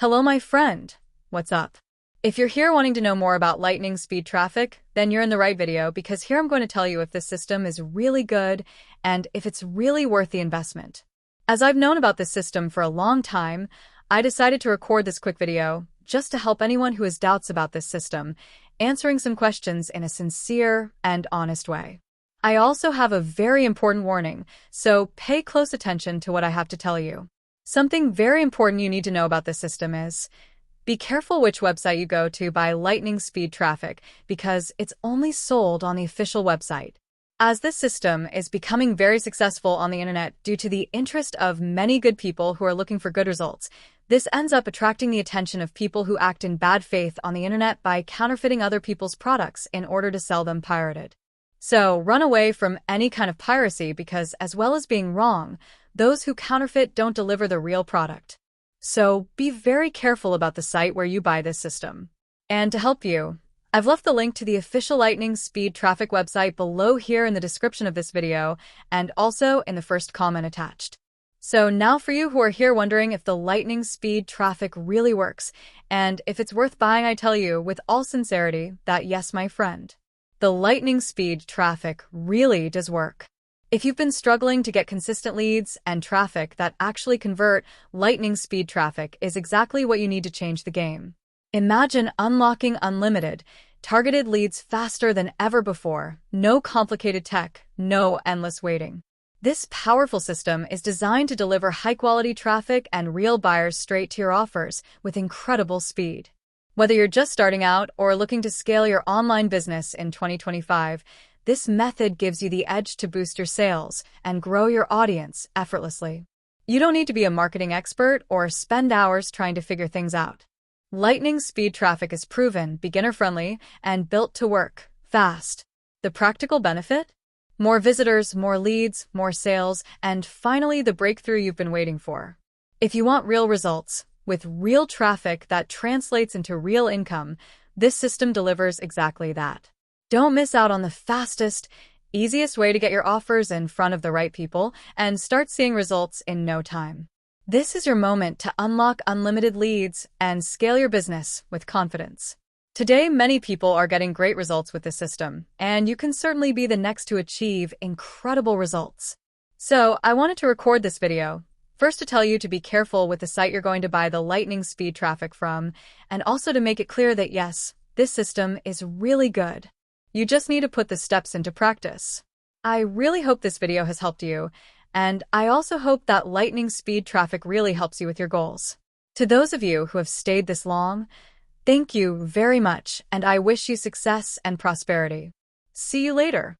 Hello, my friend. What's up? If you're here wanting to know more about lightning speed traffic, then you're in the right video because here I'm going to tell you if this system is really good and if it's really worth the investment. As I've known about this system for a long time, I decided to record this quick video just to help anyone who has doubts about this system, answering some questions in a sincere and honest way. I also have a very important warning, so pay close attention to what I have to tell you. Something very important you need to know about this system is, be careful which website you go to by lightning speed traffic because it's only sold on the official website. As this system is becoming very successful on the internet due to the interest of many good people who are looking for good results, this ends up attracting the attention of people who act in bad faith on the internet by counterfeiting other people's products in order to sell them pirated. So run away from any kind of piracy because, as well as being wrong, those who counterfeit don't deliver the real product. So be very careful about the site where you buy this system. And to help you, I've left the link to the official lightning speed traffic website below here in the description of this video and also in the first comment attached. So now for you who are here wondering if the lightning speed traffic really works and if it's worth buying, I tell you with all sincerity that yes, my friend, the lightning speed traffic really does work. If you've been struggling to get consistent leads and traffic that actually convert, lightning speed traffic is exactly what you need to change the game. Imagine unlocking unlimited, targeted leads faster than ever before. No complicated tech, no endless waiting. This powerful system is designed to deliver high-quality traffic and real buyers straight to your offers with incredible speed. Whether you're just starting out or looking to scale your online business in 2025, this method gives you the edge to boost your sales and grow your audience effortlessly. You don't need to be a marketing expert or spend hours trying to figure things out. Lightning speed traffic is proven, beginner-friendly, and built to work fast. The practical benefit? More visitors, more leads, more sales, and finally the breakthrough you've been waiting for. If you want real results, with real traffic that translates into real income, this system delivers exactly that. Don't miss out on the fastest, easiest way to get your offers in front of the right people and start seeing results in no time. This is your moment to unlock unlimited leads and scale your business with confidence. Today, many people are getting great results with this system, and you can certainly be the next to achieve incredible results. So, I wanted to record this video, first to tell you to be careful with the site you're going to buy the lightning speed traffic from, and also to make it clear that yes, this system is really good. You just need to put the steps into practice. I really hope this video has helped you, and I also hope that lightning speed traffic really helps you with your goals. To those of you who have stayed this long, thank you very much, and I wish you success and prosperity. See you later.